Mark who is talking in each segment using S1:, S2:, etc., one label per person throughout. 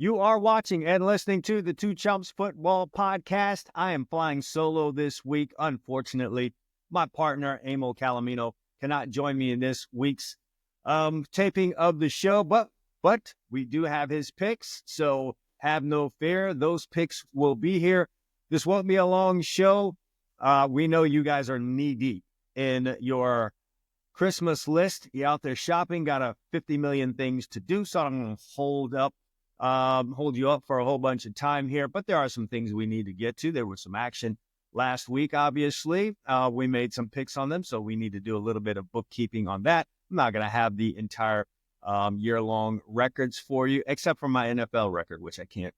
S1: You are watching and listening to the Two Chumps Football Podcast. I am flying solo this week. Unfortunately, my partner, Emil Calamino, cannot join me in this week's taping of the show, but we do have his picks, so have no fear. Those picks will be here. This won't be a long show. We know you guys are knee-deep in your Christmas list. You out there shopping, got a 50 million things to do, so I'm going to hold you up for a whole bunch of time here, but there are some things we need to get to. There was some action last week, obviously. We made some picks on them, so we need to do a little bit of bookkeeping on that. I'm not going to have the entire year-long records for you, except for my NFL record, which I can't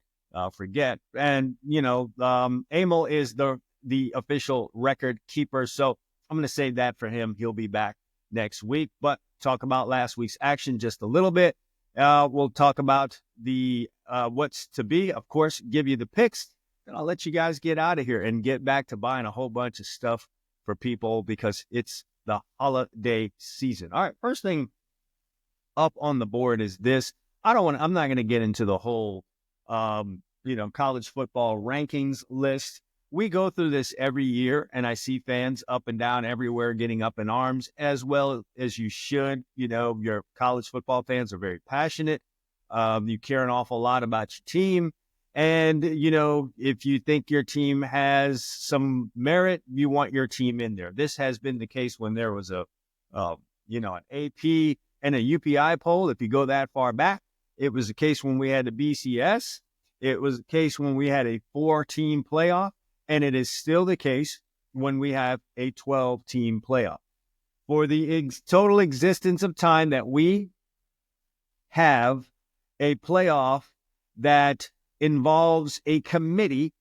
S1: forget. And, Emil is the official record keeper, so I'm going to save that for him. He'll be back next week, but talk about last week's action just a little bit. We'll talk about the what's to be, of course, give you the picks, and I'll let you guys get out of here and get back to buying a whole bunch of stuff for people because it's the holiday season. All right, first thing up on the board is this. I'm not going to get into the whole, college football rankings list. We go through this every year, and I see fans up and down everywhere getting up in arms, as well as you should. Your college football fans are very passionate. You care an awful lot about your team. And, if you think your team has some merit, you want your team in there. This has been the case when there was an AP and a UPI poll. If you go that far back, it was the case when we had the BCS. It was the case when we had a 4-team playoff. And it is still the case when we have a 12-team playoff. For the total existence of time that we have a playoff that involves a committee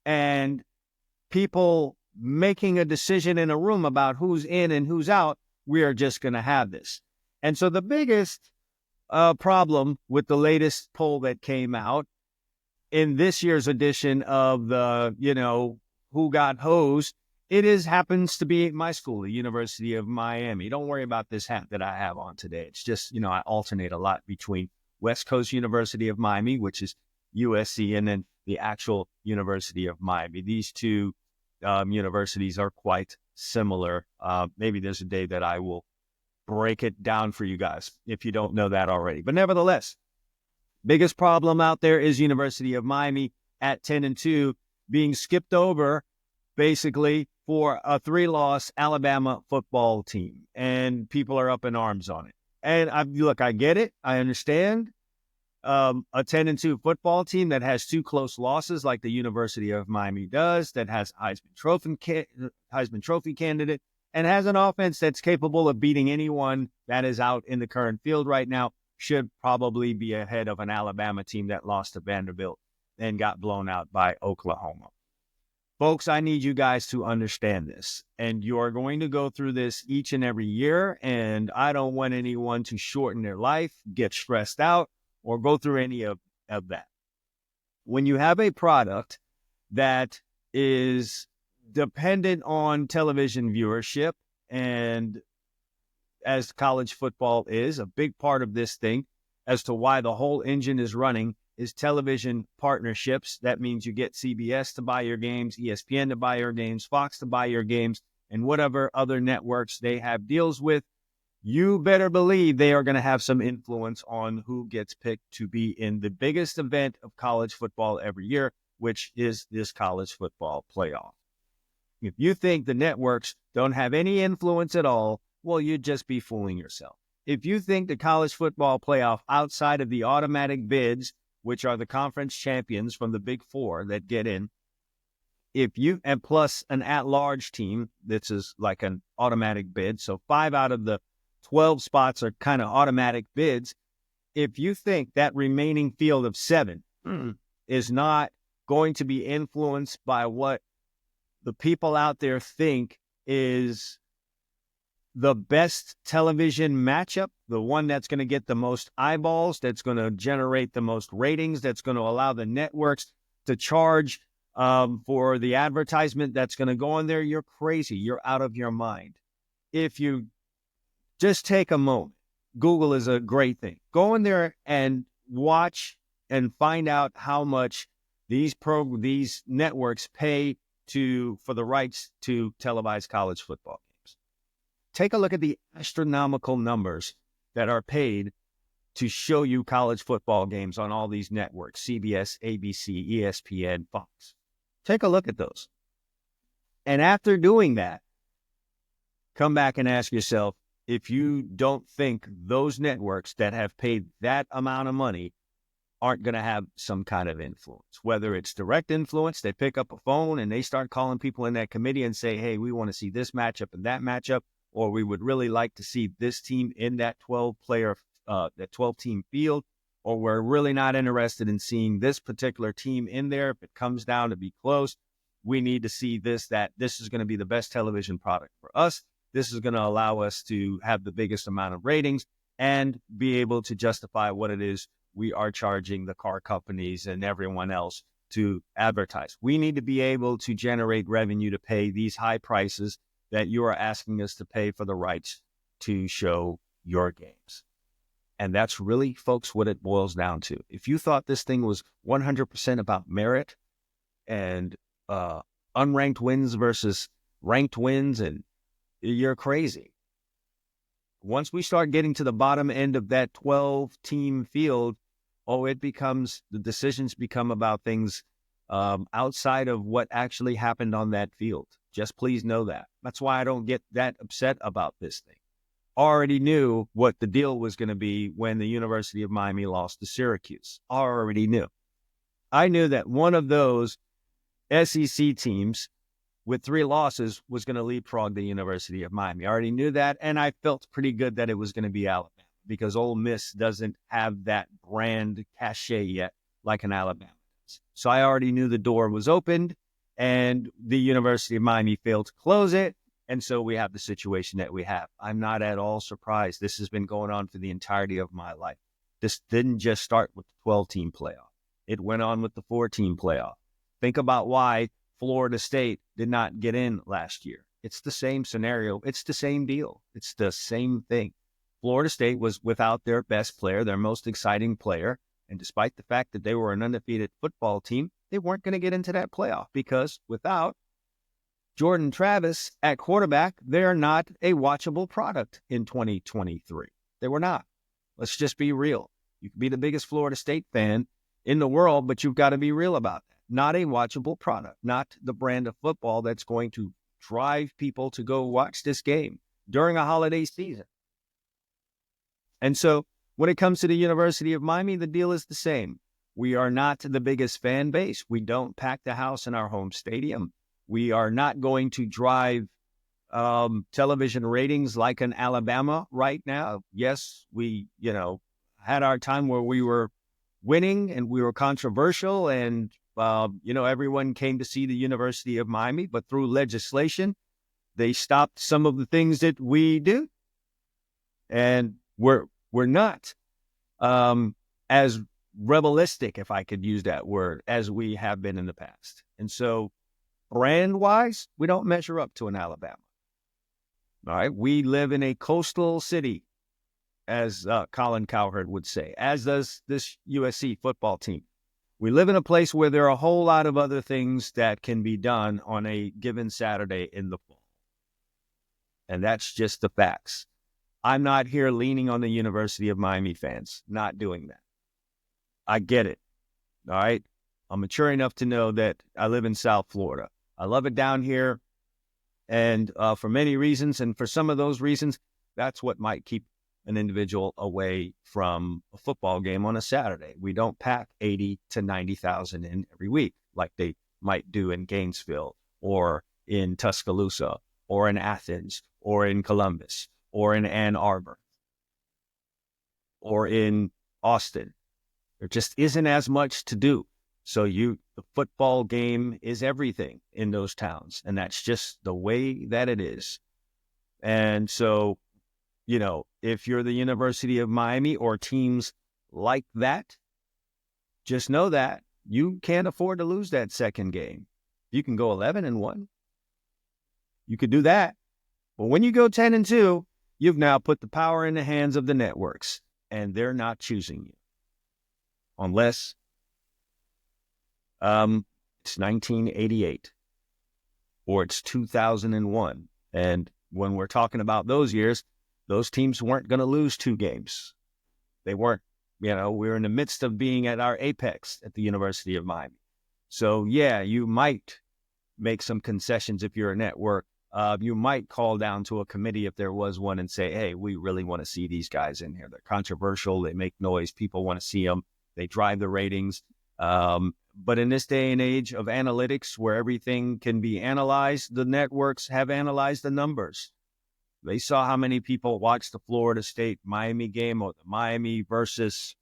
S1: and people making a decision in a room about who's in and who's out, we are just going to have this. And so the biggest problem with the latest poll that came out in this year's edition of the, who got hosed, happens to be my school, the University of Miami. Don't worry about this hat that I have on today. It's just, I alternate a lot between West Coast University of Miami, which is USC, and then the actual University of Miami. These two universities are quite similar. Maybe there's a day that I will break it down for you guys if you don't know that already. But nevertheless, biggest problem out there is University of Miami at 10-2 being skipped over basically for a 3-loss Alabama football team. And people are up in arms on it. And I get it. I understand. A 10-2 football team that has 2 close losses like the University of Miami does, that has Heisman Trophy candidate, and has an offense that's capable of beating anyone that is out in the current field right now, should probably be ahead of an Alabama team that lost to Vanderbilt and got blown out by Oklahoma. Folks, I need you guys to understand this, and you are going to go through this each and every year, and I don't want anyone to shorten their life, get stressed out, or go through any of that. When you have a product that is dependent on television viewership, and as college football is, a big part of this thing as to why the whole engine is running is television partnerships. That means you get CBS to buy your games, ESPN to buy your games, Fox to buy your games, and whatever other networks they have deals with. You better believe they are going to have some influence on who gets picked to be in the biggest event of college football every year, which is this college football playoff. If you think the networks don't have any influence at all, well, you'd just be fooling yourself. If you think the college football playoff outside of the automatic bids, which are the conference champions from the Big Four that get in, and plus an at-large team, this is like an automatic bid. So 5 out of the 12 spots are kind of automatic bids. If you think that remaining field of 7 is not going to be influenced by what the people out there think is the best television matchup, the one that's going to get the most eyeballs, that's going to generate the most ratings, that's going to allow the networks to charge for the advertisement that's going to go on there, you're crazy. You're out of your mind. If you just take a moment, Google is a great thing. Go in there and watch and find out how much these networks pay for the rights to televise college football games. Take a look at the astronomical numbers that are paid to show you college football games on all these networks: CBS, ABC, ESPN, Fox. Take a look at those. And after doing that, come back and ask yourself, if you don't think those networks that have paid that amount of money aren't going to have some kind of influence, whether it's direct influence, they pick up a phone and they start calling people in that committee and say, hey, we want to see this matchup and that matchup, or we would really like to see this team in that 12-team field, or we're really not interested in seeing this particular team in there. If it comes down to be close, we need to see this is going to be the best television product for us. This is going to allow us to have the biggest amount of ratings and be able to justify what it is we are charging the car companies and everyone else to advertise. We need to be able to generate revenue to pay these high prices that you are asking us to pay for the rights to show your games. And that's really, folks, what it boils down to. If you thought this thing was 100% about merit and unranked wins versus ranked wins, and you're crazy. Once we start getting to the bottom end of that 12-team field, the decisions become about things outside of what actually happened on that field. Just please know that. That's why I don't get that upset about this thing. Already knew what the deal was going to be when the University of Miami lost to Syracuse. Already knew. I knew that one of those SEC teams with 3 losses was going to leapfrog the University of Miami. I already knew that, and I felt pretty good that it was going to be Alabama, because Ole Miss doesn't have that brand cachet yet like an Alabama does. So I already knew the door was opened, and the University of Miami failed to close it, and so we have the situation that we have. I'm not at all surprised. This has been going on for the entirety of my life. This didn't just start with the 12-team playoff. It went on with the 4-team playoff. Think about why Florida State did not get in last year. It's the same scenario. It's the same deal. It's the same thing. Florida State was without their best player, their most exciting player. And despite the fact that they were an undefeated football team, they weren't going to get into that playoff, because without Jordan Travis at quarterback, they're not a watchable product in 2023. They were not. Let's just be real. You can be the biggest Florida State fan in the world, but you've got to be real about that. Not a watchable product, not the brand of football that's going to drive people to go watch this game during a holiday season. And so when it comes to the University of Miami, the deal is the same. We are not the biggest fan base. We don't pack the house in our home stadium. We are not going to drive television ratings like an Alabama right now. Yes, we, had our time where we were winning and we were controversial, and everyone came to see the University of Miami, but through legislation, they stopped some of the things that we do. And we're not as rebelistic, if I could use that word, as we have been in the past. And so brand-wise, we don't measure up to an Alabama. All right, we live in a coastal city, as Colin Cowherd would say, as does this USC football team. We live in a place where there are a whole lot of other things that can be done on a given Saturday in the fall. And that's just the facts. I'm not here leaning on the University of Miami fans, not doing that. I get it. All right. I'm mature enough to know that I live in South Florida. I love it down here. And for many reasons, and for some of those reasons, that's what might keep an individual away from a football game on a Saturday. We don't pack 80 to 90,000 in every week like they might do in Gainesville or in Tuscaloosa or in Athens or in Columbus or in Ann Arbor or in Austin. There just isn't as much to do. So the football game is everything in those towns, and that's just the way that it is. And so, if you're the University of Miami or teams like that, just know that you can't afford to lose that second game. You can go 11-1. You could do that. But when you go 10-2, you've now put the power in the hands of the networks, and they're not choosing you. Unless It's 1988 or it's 2001. And when we're talking about those years, those teams weren't going to lose 2 games. They weren't. We were in the midst of being at our apex at the University of Miami. So, yeah, you might make some concessions if you're a network. You might call down to a committee if there was one and say, hey, we really want to see these guys in here. They're controversial. They make noise. People want to see them. They drive the ratings. But in this day and age of analytics where everything can be analyzed, the networks have analyzed the numbers. They saw how many people watched the Florida State-Miami game or the Miami versus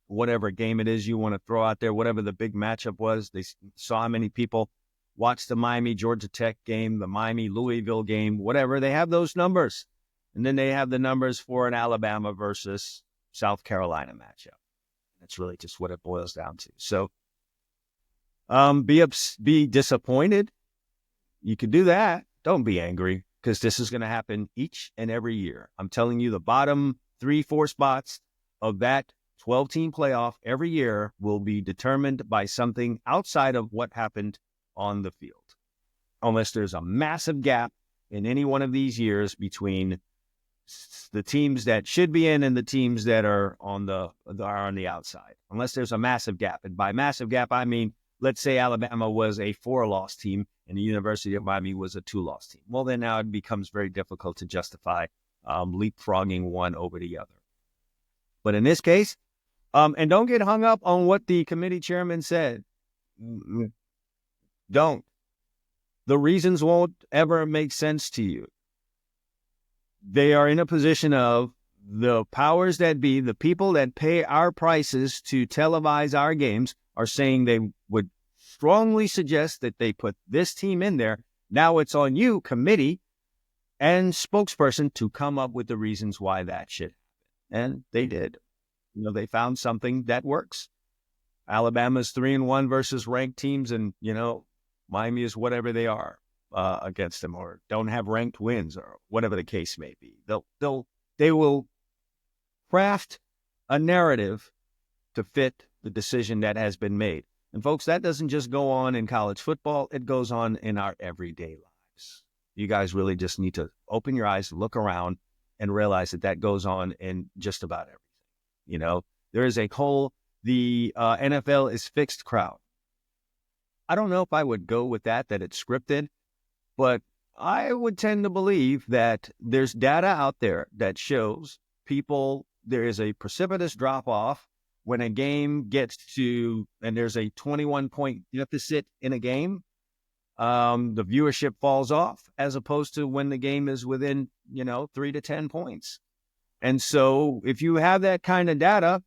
S1: whatever game it is you want to throw out there, whatever the big matchup was. They saw how many people watched the Miami-Georgia Tech game, the Miami-Louisville game, whatever. They have those numbers. And then they have the numbers for an Alabama versus South Carolina matchup. That's really just what it boils down to. So be disappointed. You can do that. Don't be angry because this is going to happen each and every year. I'm telling you, the bottom 3-4 spots of that 12-team playoff every year will be determined by something outside of what happened on the field. Unless there's a massive gap in any one of these years between the teams that should be in and the teams that are on the outside. Unless there's a massive gap. And by massive gap, I mean, let's say Alabama was a 4-loss team and the University of Miami was a 2-loss team. Well, then now it becomes very difficult to justify leapfrogging one over the other. But in this case, and don't get hung up on what the committee chairman said. Don't. The reasons won't ever make sense to you. They are in a position of the powers that be, the people that pay our prices to televise our games are saying they would strongly suggest that they put this team in there. Now it's on you, committee and spokesperson, to come up with the reasons why that should happen. And they did. They found something that works. Alabama's 3-1 versus ranked teams, and, Miami is whatever they are against them, or don't have ranked wins, or whatever the case may be. They will craft a narrative to fit the decision that has been made. And folks, that doesn't just go on in college football. It goes on in our everyday lives. You guys really just need to open your eyes, look around, and realize that goes on in just about everything. There is a whole, the NFL is fixed crowd. I don't know if I would go with that it's scripted, but I would tend to believe that there's data out there that shows there is a precipitous drop-off when a game gets to, and there's a 21-point deficit in a game, the viewership falls off as opposed to when the game is within, 3 to 10 points. And so if you have that kind of data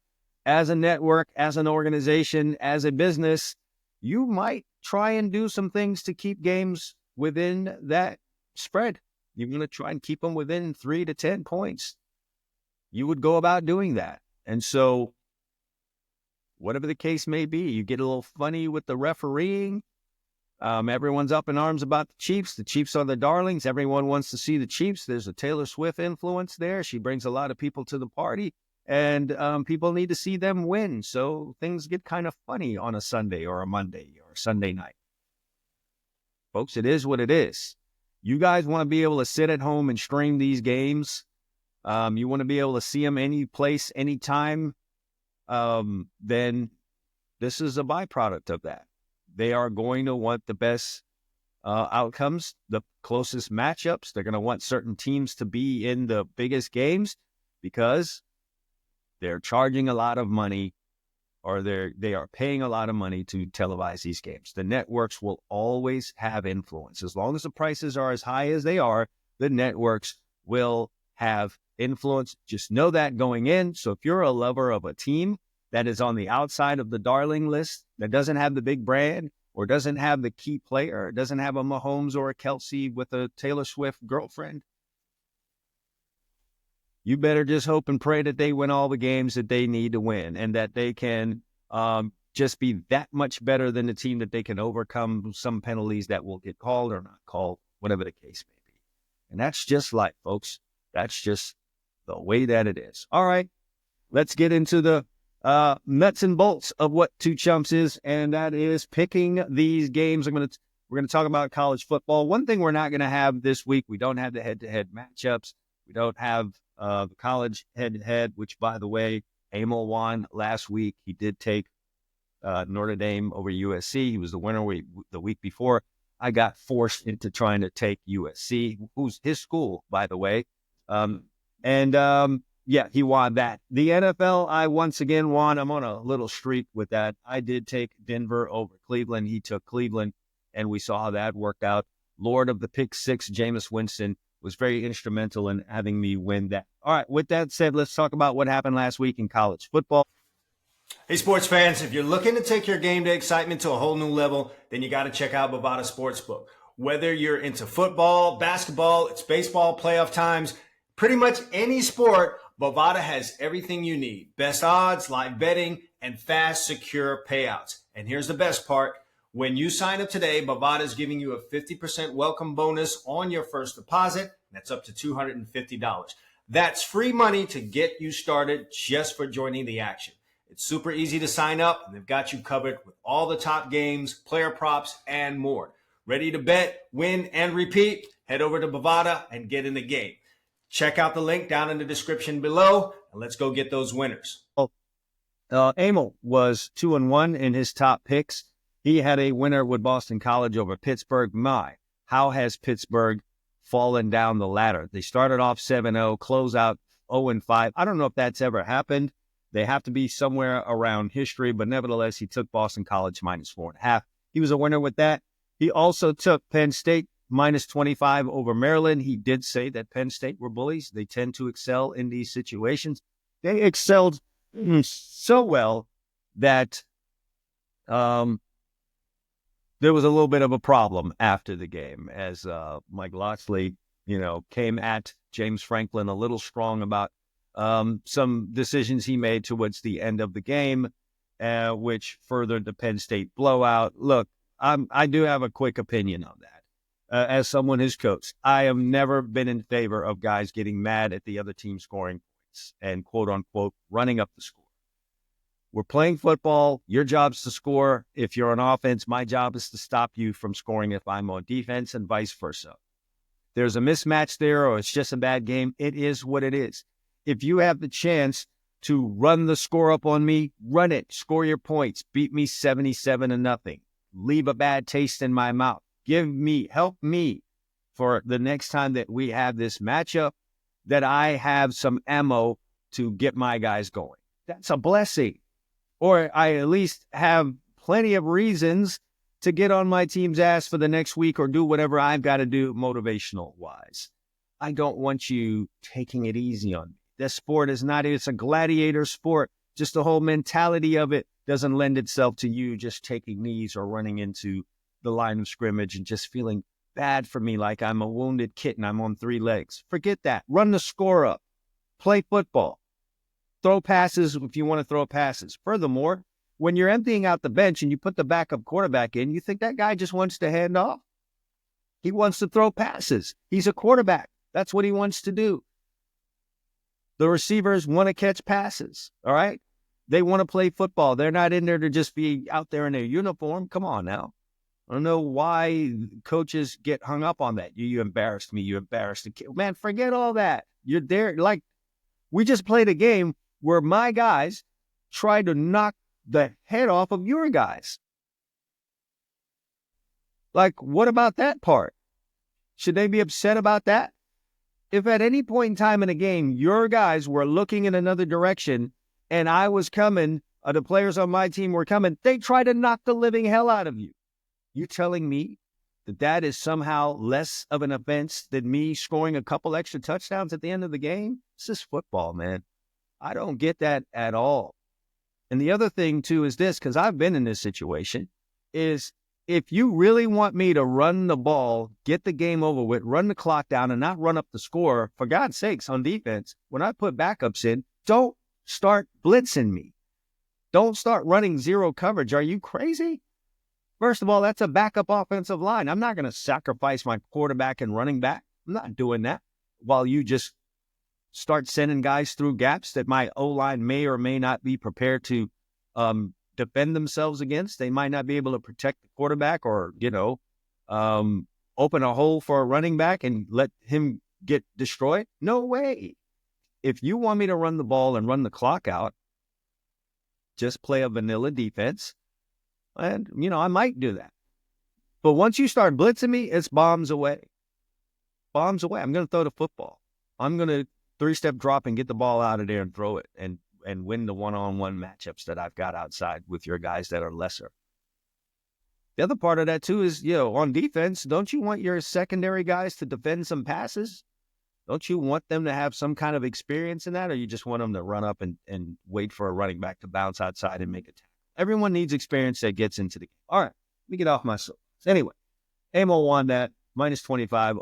S1: as a network, as an organization, as a business, you might try and do some things to keep games within that spread. You're going to try and keep them within 3 to 10 points. You would go about doing that. And so whatever the case may be, you get a little funny with the refereeing. Everyone's up in arms about the Chiefs. The Chiefs are the darlings. Everyone wants to see the Chiefs. There's a Taylor Swift influence there. She brings a lot of people to the party, and people need to see them win. So things get kind of funny on a Sunday or a Monday or a Sunday night. Folks, it is what it is. You guys want to be able to sit at home and stream these games. You want to be able to see them any place, anytime. Then this is a byproduct of that. They are going to want the best outcomes, the closest matchups. They're going to want certain teams to be in the biggest games because they're charging a lot of money, or they are paying a lot of money to televise these games. The networks will always have influence. As long as the prices are as high as they are, the networks will have influence. Just know that going in. So if you're a lover of a team that is on the outside of the darling list, that doesn't have the big brand or doesn't have the key player, doesn't have a Mahomes or a Kelsey with a Taylor Swift girlfriend, you better just hope and pray that they win all the games that they need to win, and that they can just be that much better than the team, that they can overcome some penalties that will get called or not called, whatever the case may be. And that's just life, folks. That's just the way that it is. All right, let's get into the nuts and bolts of what Two Chumps is, and that is picking these games. We're going to talk about college football. One thing we're not going to have this week, we don't have the head-to-head matchups. We don't have the college head-to-head, which, by the way, Emil won last week. He did take Notre Dame over USC. He was the winner the week before. I got forced into trying to take USC, who's his school, by the way. Yeah, he won that. The NFL, I once again won. I'm on a little streak with that. I did take Denver over Cleveland. He took Cleveland, and we saw how that worked out. Lord of the Pick Six, Jameis Winston, was very instrumental in having me win that. All right, with that said, let's talk about what happened last week in college football.
S2: Hey, sports fans, if you're looking to take your game day excitement to a whole new level, then you got to check out Bovada Sportsbook. Whether you're into football, basketball, it's baseball, playoff times, pretty much any sport, Bovada has everything you need. Best odds, live betting, and fast, secure payouts. And here's the best part. When you sign up today, Bovada is giving you a 50% welcome bonus on your first deposit. That's up to $250. That's free money to get you started just for joining the action. It's super easy to sign up, and they've got you covered with all the top games, player props, and more. Ready to bet, win, and repeat? Head over to Bovada and get in the game. Check out the link down in the description below, and let's go get those winners.
S1: Emil was 2-1 in his top picks. He had a winner with Boston College over Pittsburgh. How has Pittsburgh fallen down the ladder? They started off 7-0, close out 0-5. I don't know if that's ever happened. They have to be somewhere around history, but nevertheless, he took Boston College -4.5. He was a winner with that. He also took Penn State -25 over Maryland. He did say that Penn State were bullies. They tend to excel in these situations. They excelled so well that there was a little bit of a problem after the game as Mike Locksley, came at James Franklin a little strong about some decisions he made towards the end of the game, which furthered the Penn State blowout. Look, I do have a quick opinion on that. As someone who's coached, I have never been in favor of guys getting mad at the other team scoring points and quote unquote running up the score. We're playing football. Your job's to score. If you're on offense, my job is to stop you from scoring if I'm on defense, and vice versa. There's a mismatch there, or it's just a bad game. It is what it is. If you have the chance to run the score up on me, run it. Score your points. Beat me 77-0. Leave a bad taste in my mouth. Help me for the next time that we have this matchup, that I have some ammo to get my guys going. That's a blessing. Or I at least have plenty of reasons to get on my team's ass for the next week or do whatever I've got to do motivational-wise. I don't want you taking it easy on me. This sport is not, it's a gladiator sport. Just the whole mentality of it doesn't lend itself to you just taking knees or running into the line of scrimmage and just feeling bad for me like I'm a wounded kitten. I'm on 3 legs. Forget that. Run the score up. Play football. Throw passes if you want to throw passes. Furthermore, when you're emptying out the bench and you put the backup quarterback in, you think that guy just wants to hand off. He wants to throw passes. He's a quarterback. That's what he wants to do. The receivers want to catch passes, all right? They want to play football. They're not in there to just be out there in their uniform. Come on now. I don't know why coaches get hung up on that. You embarrassed me. You embarrassed the kid. Man, forget all that. You're there. Like, we just played a game where my guys tried to knock the head off of your guys. Like, what about that part? Should they be upset about that? If at any point in time in a game, your guys were looking in another direction and I was coming, the players on my team were coming, they tried to knock the living hell out of you. You telling me that is somehow less of an offense than me scoring a couple extra touchdowns at the end of the game? This is football, man. I don't get that at all. And the other thing, too, is this, because I've been in this situation, is if you really want me to run the ball, get the game over with, run the clock down, and not run up the score, for God's sakes, on defense, when I put backups in, don't start blitzing me. Don't start running zero coverage. Are you crazy? First of all, that's a backup offensive line. I'm not going to sacrifice my quarterback and running back. I'm not doing that while you just start sending guys through gaps that my O-line may or may not be prepared to defend themselves against. They might not be able to protect the quarterback or, open a hole for a running back and let him get destroyed. No way. If you want me to run the ball and run the clock out, just play a vanilla defense. And, I might do that. But once you start blitzing me, it's bombs away. Bombs away. I'm going to throw the football. I'm going to 3-step drop and get the ball out of there and throw it and win the one-on-one matchups that I've got outside with your guys that are lesser. The other part of that, too, is, on defense, don't you want your secondary guys to defend some passes? Don't you want them to have some kind of experience in that, or you just want them to run up and wait for a running back to bounce outside and make a tackle? Everyone needs experience that gets into the game. All right, let me get off my soapbox. Anyway, Amo won that, minus 25,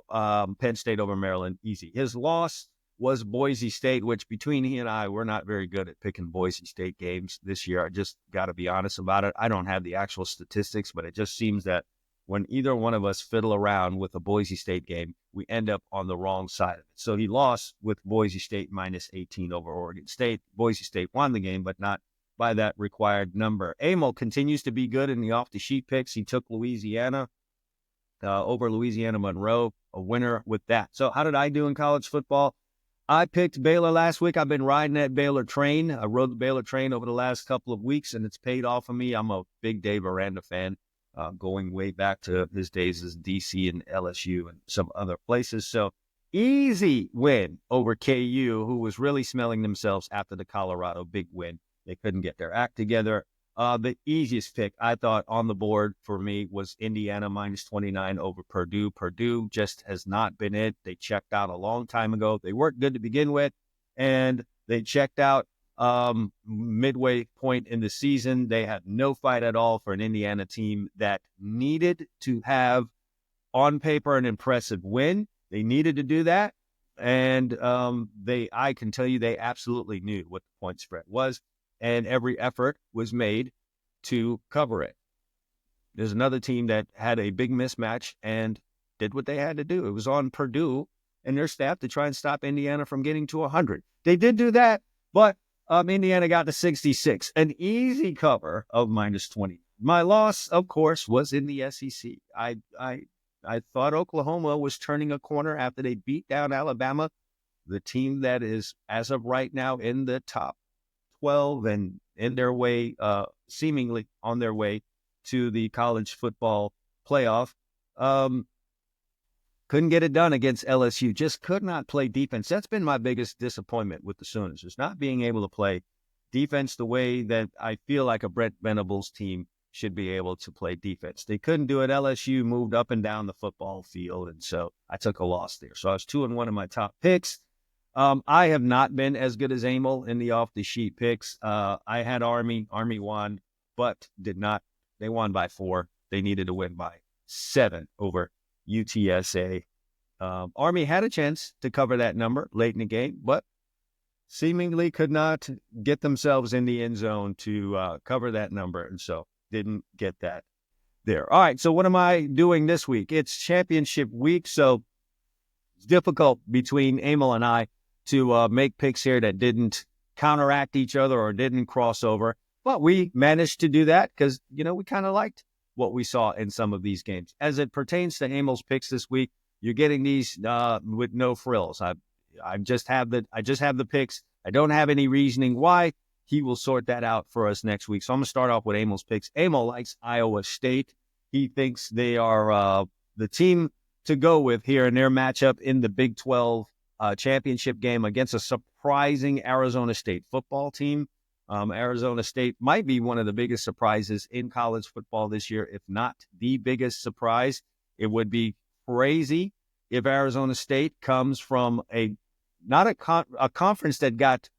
S1: Penn State over Maryland, easy. His loss was Boise State, which between he and I, we're not very good at picking Boise State games this year. I just got to be honest about it. I don't have the actual statistics, but it just seems that when either one of us fiddle around with a Boise State game, we end up on the wrong side of it. So he lost with Boise State minus 18 over Oregon State. Boise State won the game, but not by that required number. Amo continues to be good in the off-the-sheet picks. He took Louisiana over Louisiana Monroe, a winner with that. So how did I do in college football? I picked Baylor last week. I've been riding that Baylor train. I rode the Baylor train over the last couple of weeks, and it's paid off for me. I'm a big Dave Aranda fan. Going way back to his days as DC and LSU and some other places. So easy win over KU, who was really smelling themselves after the Colorado big win. They couldn't get their act together. The easiest pick, I thought, on the board for me was Indiana minus 29 over Purdue. Purdue just has not been it. They checked out a long time ago. They weren't good to begin with, and they checked out midway point in the season. They had no fight at all for an Indiana team that needed to have on paper an impressive win. They needed to do that. And I can tell you, they absolutely knew what the point spread was, and every effort was made to cover it. There's another team that had a big mismatch and did what they had to do. It was on Purdue and their staff to try and stop Indiana from getting to 100. They did do that, but Indiana got to 66, an easy cover of minus 20. My loss, of course, was in the SEC. I thought Oklahoma was turning a corner after they beat down Alabama, the team that is, as of right now, in the top 12 and in their way, seemingly on their way to the college football playoff. Couldn't get it done against LSU. Just could not play defense. That's been my biggest disappointment with the Sooners, is not being able to play defense the way that I feel like a Brett Venables team should be able to play defense. They couldn't do it. LSU moved up and down the football field, and so I took a loss there. So I was 2-1 in my top picks. I have not been as good as Emil in the off-the-sheet picks. I had Army. Army won, but did not. They won by 4. They needed to win by 7 over UTSA. Army had a chance to cover that number late in the game, but seemingly could not get themselves in the end zone to cover that number, and so didn't get that there. All right, so what am I doing this week? It's championship week, so it's difficult between Emil and I to make picks here that didn't counteract each other or didn't cross over, but we managed to do that because, we kind of liked what we saw in some of these games. As it pertains to Emil's picks this week, you're getting these with no frills. I just have the picks. I don't have any reasoning why. He will sort that out for us next week. So I'm going to start off with Emil's picks. Emil likes Iowa State. He thinks they are the team to go with here in their matchup in the Big 12 championship game against a surprising Arizona State football team. Arizona State might be one of the biggest surprises in college football this year, if not the biggest surprise. It would be crazy if Arizona State comes from a conference that got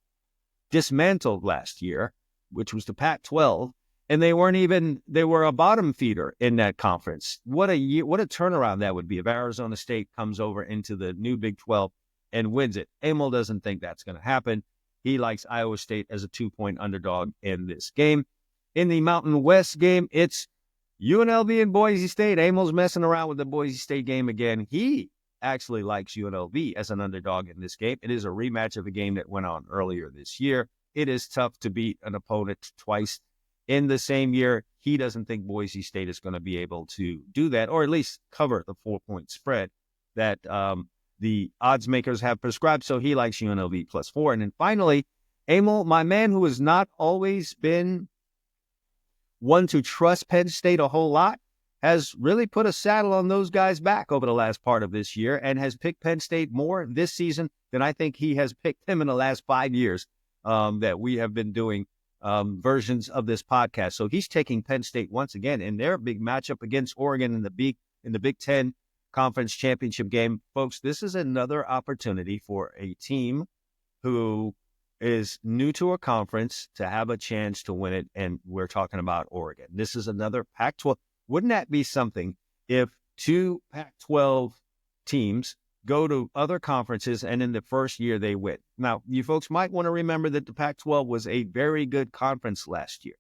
S1: dismantled last year, which was the Pac-12, and they were a bottom feeder in that conference. What a turnaround that would be if Arizona State comes over into the new Big 12 and wins it. Emil doesn't think that's going to happen. He likes Iowa State as a 2-point underdog in this game. In the Mountain West game, it's UNLV and Boise State. Emil's messing around with the Boise State game again. He actually likes UNLV as an underdog in this game. It is a rematch of a game that went on earlier this year. It is tough to beat an opponent twice in the same year. He doesn't think Boise State is going to be able to do that, or at least cover the 4-point spread that the odds makers have prescribed. So he likes UNLV +4. And then finally, Emil, my man who has not always been one to trust Penn State a whole lot, has really put a saddle on those guys' back over the last part of this year and has picked Penn State more this season than I think he has picked them in the last 5 years that we have been doing versions of this podcast. So he's taking Penn State once again in their big matchup against Oregon in the Big Ten Conference Championship game. Folks, this is another opportunity for a team who is new to a conference to have a chance to win it, and we're talking about Oregon. This is another Pac-12. Wouldn't that be something if two Pac-12 teams go to other conferences and in the first year they win? Now, you folks might want to remember that the Pac-12 was a very good conference last year.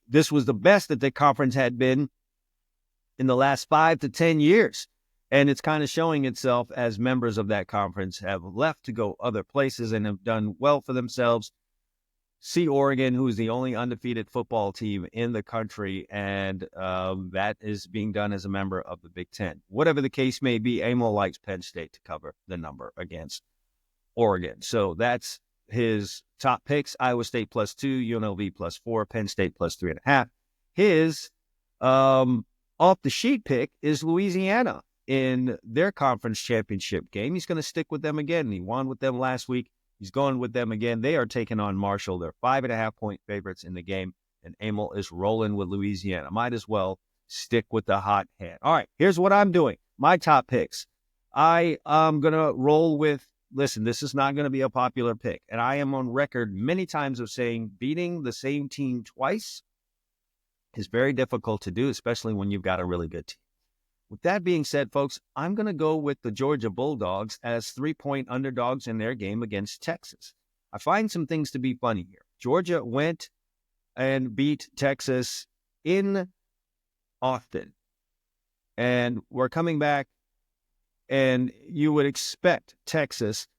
S1: This was the best that the conference had been in the last 5 to 10 years. And it's kind of showing itself as members of that conference have left to go other places and have done well for themselves. See Oregon, who is the only undefeated football team in the country, and that is being done as a member of the Big Ten. Whatever the case may be, Emil likes Penn State to cover the number against Oregon. So that's his top picks: Iowa State +2, UNLV +4, Penn State +3.5. His off the sheet pick is Louisiana in their conference championship game. He's going to stick with them again. He won with them last week. He's going with them again. They are taking on Marshall. They're 5.5-point favorites in the game, and Emil is rolling with Louisiana. Might as well stick with the hot hand. All right, here's what I'm doing. My top picks. I am going to roll with, listen, this is not going to be a popular pick, and I am on record many times of saying beating the same team twice is very difficult to do, especially when you've got a really good team. With that being said, folks, I'm going to go with the Georgia Bulldogs as 3-point underdogs in their game against Texas. I find some things to be funny here. Georgia went and beat Texas in Austin. And we're coming back, and you would expect Texas,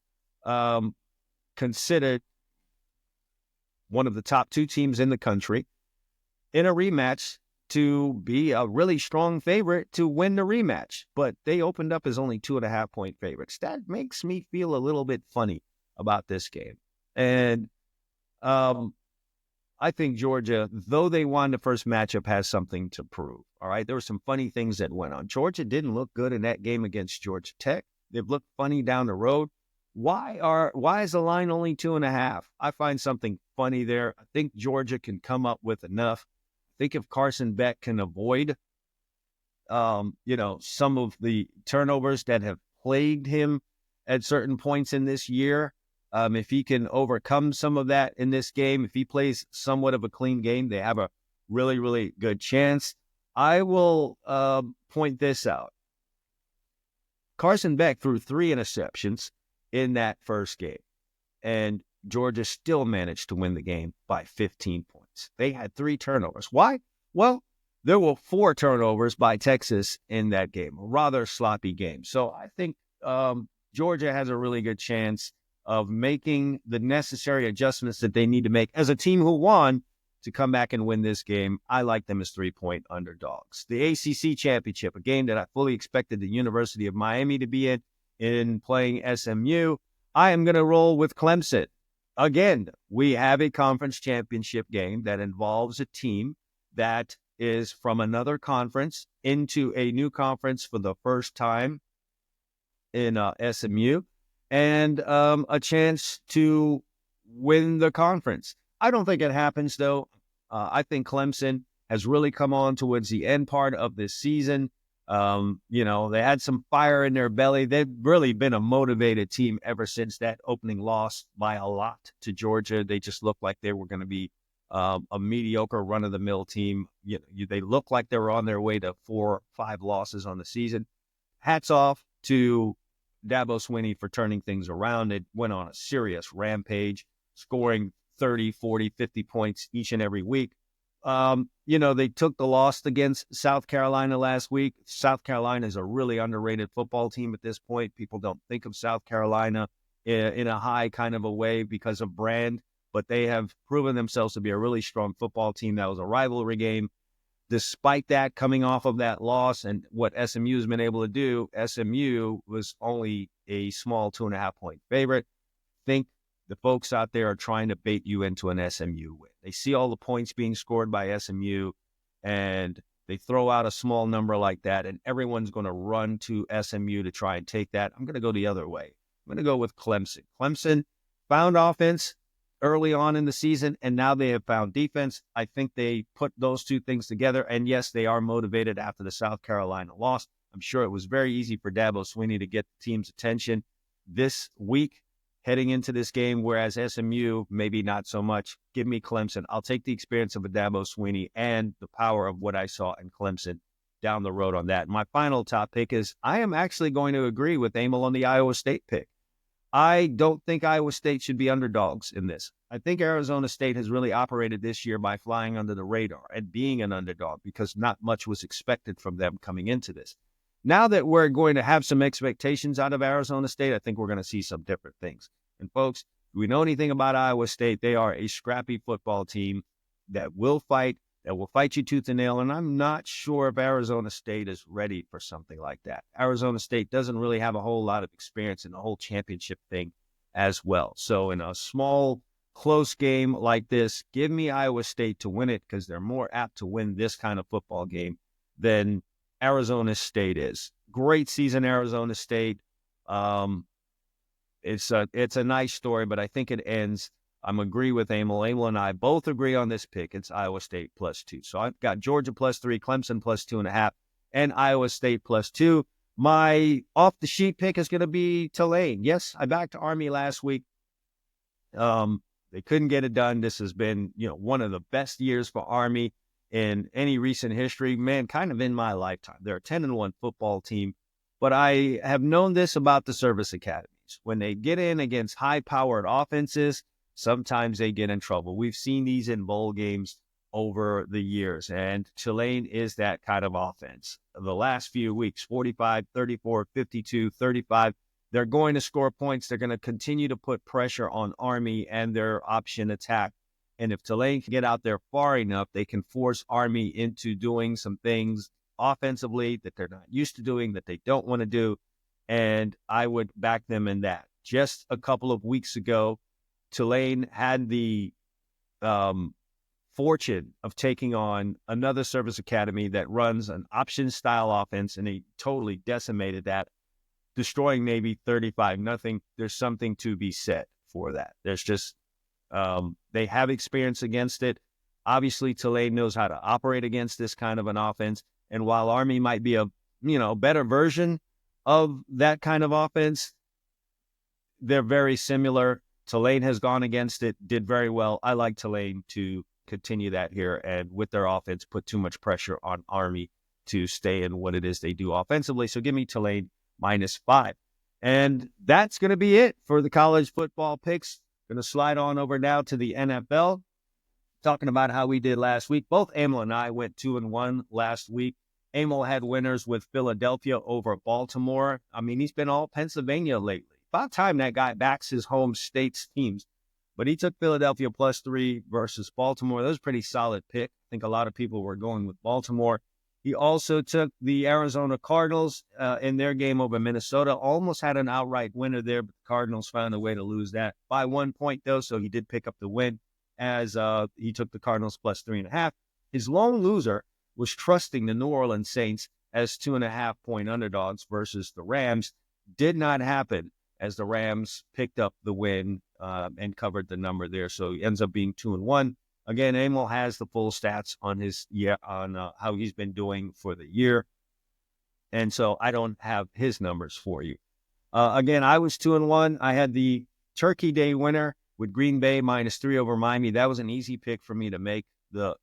S1: considered one of the top 2 teams in the country, in a rematch to be a really strong favorite to win the rematch. But they opened up as only 2.5-point favorites. That makes me feel a little bit funny about this game. And I think Georgia, though they won the first matchup, has something to prove. All right, there were some funny things that went on. Georgia didn't look good in that game against Georgia Tech. They've looked funny down the road. Why is the line only 2.5? I find something funny there. I think Georgia can come up with enough. I think if Carson Beck can avoid, some of the turnovers that have plagued him at certain points in this year, if he can overcome some of that in this game, if he plays somewhat of a clean game, they have a really, really good chance. I will point this out. Carson Beck threw 3 interceptions in that first game, and Georgia still managed to win the game by 15 points. They had 3 turnovers. Why? Well, there were 4 turnovers by Texas in that game, a rather sloppy game. So I think Georgia has a really good chance of making the necessary adjustments that they need to make as a team who won to come back and win this game. I like them as 3-point underdogs. The ACC Championship, a game that I fully expected the University of Miami to be in playing SMU. I am going to roll with Clemson. Again, we have a conference championship game that involves a team that is from another conference into a new conference for the first time in SMU, and a chance to win the conference. I don't think it happens, though. I think Clemson has really come on towards the end part of this season. They had some fire in their belly. They've really been a motivated team ever since that opening loss by a lot to Georgia. They just looked like they were going to be a mediocre run-of-the-mill team. They looked like they were on their way to 4 or 5 losses on the season. Hats off to Dabo Swinney for turning things around. It went on a serious rampage, scoring 30, 40, 50 points each and every week. They took the loss against South Carolina last week. South Carolina is a really underrated football team at this point. People don't think of South Carolina in a high kind of a way because of brand, but they have proven themselves to be a really strong football team. That was a rivalry game. Despite that, coming off of that loss and what SMU has been able to do, SMU was only a small 2.5-point favorite. Think the folks out there are trying to bait you into an SMU win. They see all the points being scored by SMU, and they throw out a small number like that, and everyone's going to run to SMU to try and take that. I'm going to go the other way. I'm going to go with Clemson. Clemson found offense early on in the season, and now they have found defense. I think they put those two things together, and yes, they are motivated after the South Carolina loss. I'm sure it was very easy for Dabo Swinney to get the team's attention this week heading into this game, whereas SMU, maybe not so much. Give me Clemson. I'll take the experience of a Dabo Swinney and the power of what I saw in Clemson down the road on that. My final top pick is I am actually going to agree with Emil on the Iowa State pick. I don't think Iowa State should be underdogs in this. I think Arizona State has really operated this year by flying under the radar and being an underdog because not much was expected from them coming into this. Now that we're going to have some expectations out of Arizona State, I think we're going to see some different things. And folks, if we know anything about Iowa State, they are a scrappy football team that will fight you tooth and nail. And I'm not sure if Arizona State is ready for something like that. Arizona State doesn't really have a whole lot of experience in the whole championship thing as well. So in a small, close game like this, give me Iowa State to win it because they're more apt to win this kind of football game than Arizona State is. Great season, Arizona State. It's a nice story, but I think it ends. I'm agree with Emil. Emil and I both agree on this pick. It's Iowa State +2. So I've got Georgia +3, Clemson +2.5, and Iowa State +2. My off-the-sheet pick is going to be Tulane. Yes, I backed Army last week. They couldn't get it done. This has been, one of the best years for Army in any recent history. Man, kind of in my lifetime. They're a 10-1 football team, but I have known this about the service academies. When they get in against high-powered offenses, sometimes they get in trouble. We've seen these in bowl games over the years, and Tulane is that kind of offense. The last few weeks, 45, 34, 52, 35, they're going to score points. They're going to continue to put pressure on Army and their option attack. And if Tulane can get out there far enough, they can force Army into doing some things offensively that they're not used to doing, that they don't want to do. And I would back them in that. Just a couple of weeks ago, Tulane had the fortune of taking on another service academy that runs an option-style offense, and they totally decimated that, destroying Navy 35-0. There's something to be said for that. There's just they have experience against it. Obviously, Tulane knows how to operate against this kind of an offense. And while Army might be a better version of that kind of offense, they're very similar. Tulane has gone against it, did very well. I like Tulane to continue that here and with their offense put too much pressure on Army to stay in what it is they do offensively. So give me Tulane -5. And that's going to be it for the college football picks. Going to slide on over now to the NFL. Talking about how we did last week. Both Emil and I went 2-1 last week. Emil had winners with Philadelphia over Baltimore. I mean, he's been all Pennsylvania lately. About time that guy backs his home state's teams. But he took Philadelphia +3 versus Baltimore. That was a pretty solid pick. I think a lot of people were going with Baltimore. He also took the Arizona Cardinals in their game over Minnesota. Almost had an outright winner there, but the Cardinals found a way to lose that by 1 point, though, so he did pick up the win as he took the Cardinals +3.5. His lone loser was trusting the New Orleans Saints as 2.5-point underdogs versus the Rams. Did not happen as the Rams picked up the win and covered the number there. So he ends up being 2-1. Again, Emil has the full stats on his on how he's been doing for the year. And so I don't have his numbers for you. Again, I was 2-1. I had the Turkey Day winner with Green Bay -3 over Miami. That was an easy pick for me to make. The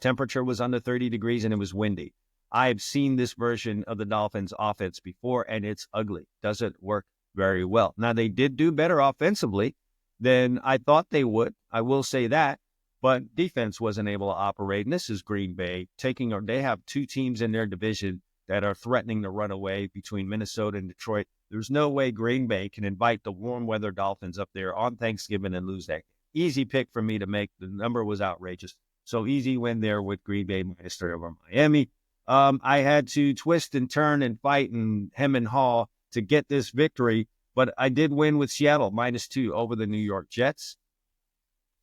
S1: temperature was under 30 degrees and it was windy. I've seen this version of the Dolphins offense before, and it's ugly. Doesn't work very well. Now, they did do better offensively than I thought they would. I will say that. but defense wasn't able to operate. And this is Green Bay they have two teams in their division that are threatening to run away between Minnesota and Detroit. There's no way Green Bay can invite the warm weather Dolphins up there on Thanksgiving and lose that. Easy pick for me to make. The number was outrageous. So easy win there with Green Bay -3 over Miami. I had to twist and turn and fight and hem and haw to get this victory, but I did win with Seattle -2 over the New York Jets.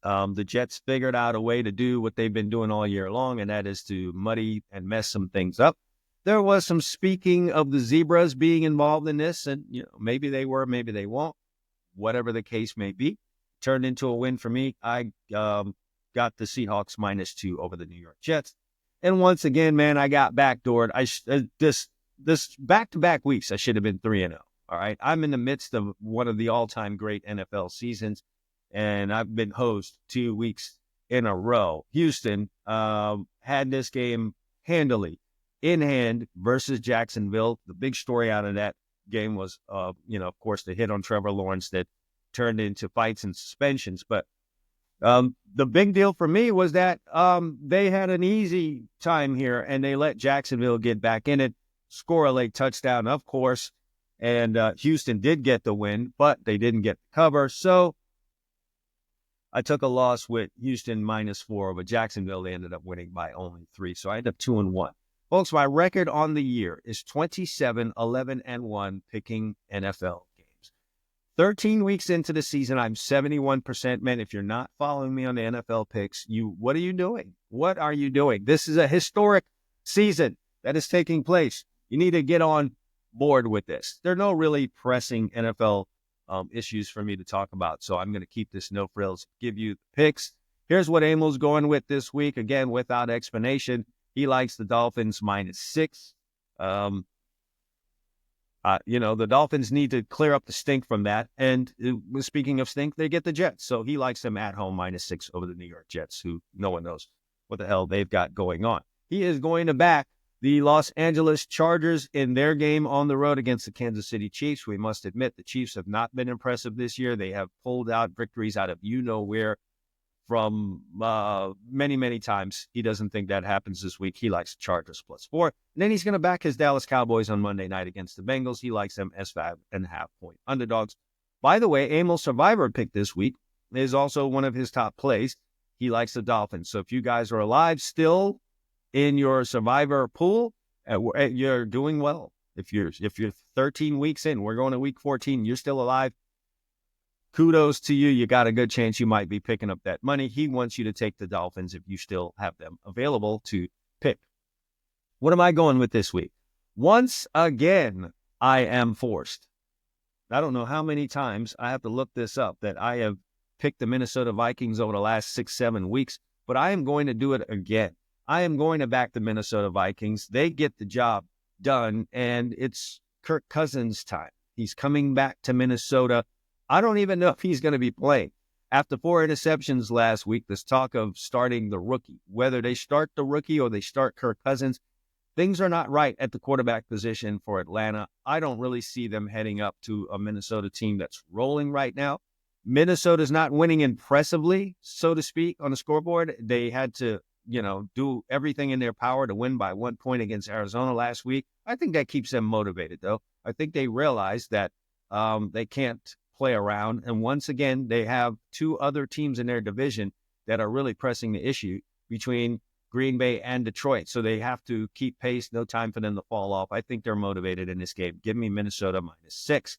S1: The Jets figured out a way to do what they've been doing all year long, and that is to muddy and mess some things up. There was some speaking of the Zebras being involved in this, and maybe they were, maybe they won't. Whatever the case may be, turned into a win for me. I got the Seahawks -2 over the New York Jets. And once again, man, I got backdoored. This back-to-back weeks, I should have been 3-0. All right, I'm in the midst of one of the all-time great NFL seasons, and I've been hosed 2 weeks in a row. Houston had this game handily in hand versus Jacksonville. The big story out of that game was, of course, the hit on Trevor Lawrence that turned into fights and suspensions. But the big deal for me was that they had an easy time here, and they let Jacksonville get back in it, score a late touchdown, of course, and Houston did get the win, but they didn't get the cover. So I took a loss with Houston -4 over Jacksonville. They ended up winning by only 3, so I ended up 2-1. Folks, my record on the year is 27-11-1 picking NFL games. 13 weeks into the season, I'm 71%. Man, if you're not following me on the NFL picks, what are you doing? What are you doing? This is a historic season that is taking place. You need to get on board with this. There are no really pressing NFL issues for me to talk about, so I'm going to keep this no frills, give you the picks. Here's what Emil's going with this week, again, without explanation. He likes the Dolphins -6. The Dolphins need to clear up the stink from that. And speaking of stink, they get the Jets. So he likes them at home -6 over the New York Jets, who no one knows what the hell they've got going on. He is going to back the Los Angeles Chargers in their game on the road against the Kansas City Chiefs. We must admit the Chiefs have not been impressive this year. They have pulled out victories out of where from many, many times. He doesn't think that happens this week. He likes Chargers +4. And then he's going to back his Dallas Cowboys on Monday night against the Bengals. He likes them as 5.5-point underdogs. By the way, Emil's Survivor pick this week is also one of his top plays. He likes the Dolphins. So if you guys are alive still in your Survivor pool, you're doing well. If you're 13 weeks in, we're going to week 14, you're still alive. Kudos to you. You got a good chance you might be picking up that money. He wants you to take the Dolphins if you still have them available to pick. What am I going with this week? Once again, I am forced. I don't know how many times I have to look this up that I have picked the Minnesota Vikings over the last 6-7 weeks, but I am going to do it again. I am going to back the Minnesota Vikings. They get the job done, and it's Kirk Cousins' time. He's coming back to Minnesota. I don't even know if he's going to be playing. After 4 interceptions last week, there's talk of starting the rookie. Whether they start the rookie or they start Kirk Cousins, things are not right at the quarterback position for Atlanta. I don't really see them heading up to a Minnesota team that's rolling right now. Minnesota's not winning impressively, so to speak, on the scoreboard. They had to, do everything in their power to win by 1 point against Arizona last week. I think that keeps them motivated, though. I think they realize that they can't play around. And once again, they have 2 other teams in their division that are really pressing the issue between Green Bay and Detroit. So they have to keep pace. No time for them to fall off. I think they're motivated in this game. Give me Minnesota -6.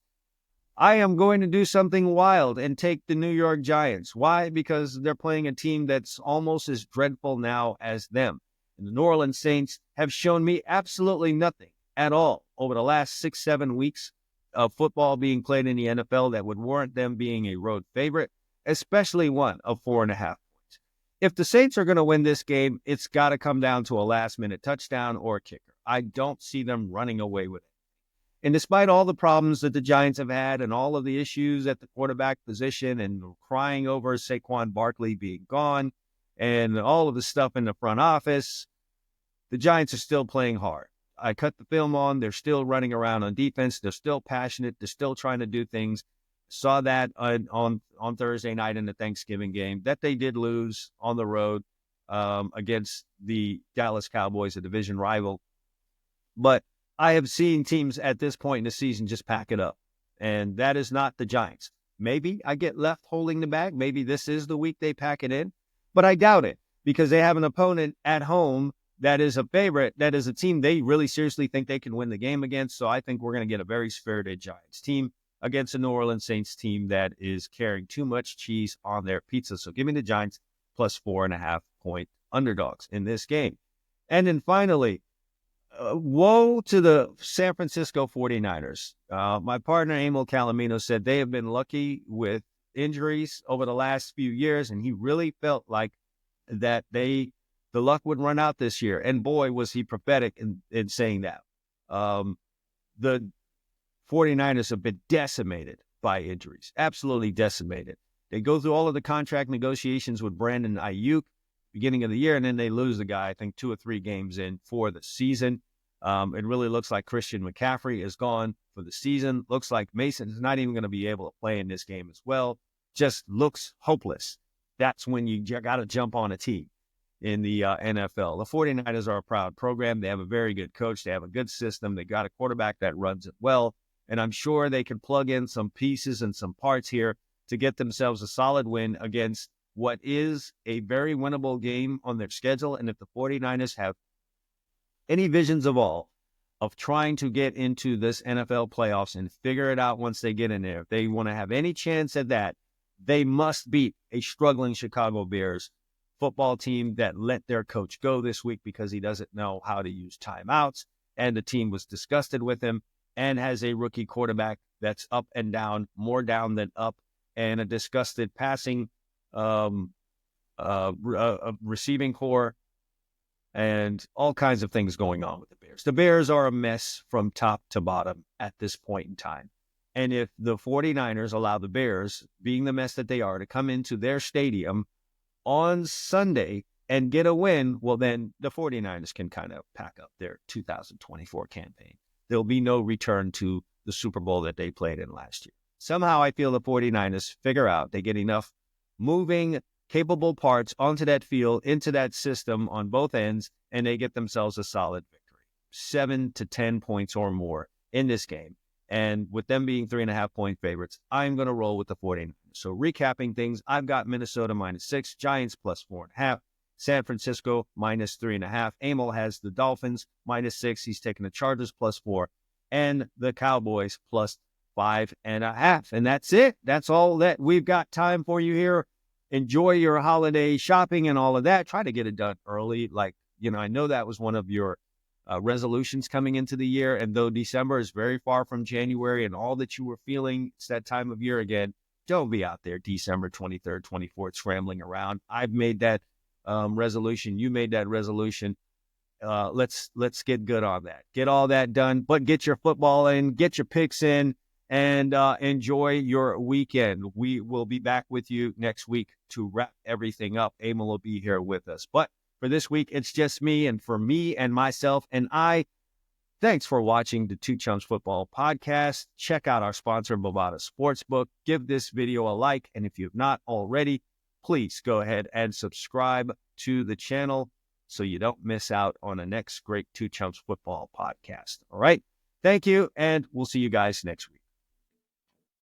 S1: I am going to do something wild and take the New York Giants. Why? Because they're playing a team that's almost as dreadful now as them. And the New Orleans Saints have shown me absolutely nothing at all over the last 6-7 weeks of football being played in the NFL that would warrant them being a road favorite, especially one of 4.5 points. If the Saints are going to win this game, it's got to come down to a last-minute touchdown or a kicker. I don't see them running away with it. And despite all the problems that the Giants have had and all of the issues at the quarterback position and crying over Saquon Barkley being gone and all of the stuff in the front office, the Giants are still playing hard. I cut the film on. They're still running around on defense. They're still passionate. They're still trying to do things. saw that on Thursday night in the Thanksgiving game that they did lose on the road against the Dallas Cowboys, a division rival. But I have seen teams at this point in the season just pack it up, and that is not the Giants. Maybe I get left holding the bag. Maybe this is the week they pack it in, but I doubt it because they have an opponent at home that is a favorite, that is a team they really seriously think they can win the game against. So I think we're going to get a very spirited Giants team against a New Orleans Saints team that is carrying too much cheese on their pizza. So give me the Giants plus 4.5-point underdogs in this game. And then finally, woe to the San Francisco 49ers. My partner, Emil Calomino, said they have been lucky with injuries over the last few years, and he really felt like that the luck would run out this year. And boy, was he prophetic in saying that. The 49ers have been decimated by injuries, absolutely decimated. They go through all of the contract negotiations with Brandon Ayuk beginning of the year, and then they lose the guy, I think 2 or 3 games in for the season. It really looks like Christian McCaffrey is gone for the season. Looks like Mason is not even going to be able to play in this game as well. Just looks hopeless. That's when you got to jump on a team in the NFL. The 49ers are a proud program. They have a very good coach. They have a good system. They got a quarterback that runs it well. And I'm sure they can plug in some pieces and some parts here to get themselves a solid win against what is a very winnable game on their schedule. And if the 49ers have any visions of all of trying to get into this NFL playoffs and figure it out once they get in there, if they want to have any chance at that, they must beat a struggling Chicago Bears football team that let their coach go this week because he doesn't know how to use timeouts. And the team was disgusted with him and has a rookie quarterback that's up and down, more down than up, and a disgusted passing receiving core, and all kinds of things going on with the Bears. The Bears are a mess from top to bottom at this point in time. And if the 49ers allow the Bears, being the mess that they are, to come into their stadium on Sunday and get a win, well, then the 49ers can kind of pack up their 2024 campaign. There'll be no return to the Super Bowl that they played in last year. Somehow I feel the 49ers figure out they get enough moving, capable parts onto that field, into that system on both ends, and they get themselves a solid victory. 7 to 10 points or more in this game. And with them being 3.5-point favorites, I'm going to roll with the 49ers. So recapping things, I've got Minnesota -6, Giants plus 4.5, San Francisco -3.5. Emil has the Dolphins -6. He's taking the Chargers +4, and the Cowboys plus 5.5. And that's it. That's all that we've got time for you here. Enjoy your holiday shopping and all of that. Try to get it done early. I know that was one of your resolutions coming into the year. And though December is very far from January and all that you were feeling, it's that time of year again. Don't be out there December 23rd, 24th, scrambling around. I've made that resolution. You made that resolution. Let's get good on that. Get all that done, but get your football in, get your picks in, and enjoy your weekend. We will be back with you next week to wrap everything up. Emil will be here with us. But for this week, it's just me, and for me and myself and I, thanks for watching the Two Chumps Football Podcast. Check out our sponsor, Bovada Sportsbook. Give this video a like, and if you've not already, please go ahead and subscribe to the channel so you don't miss out on the next great Two Chumps Football Podcast. All right? Thank you, and we'll see you guys next week.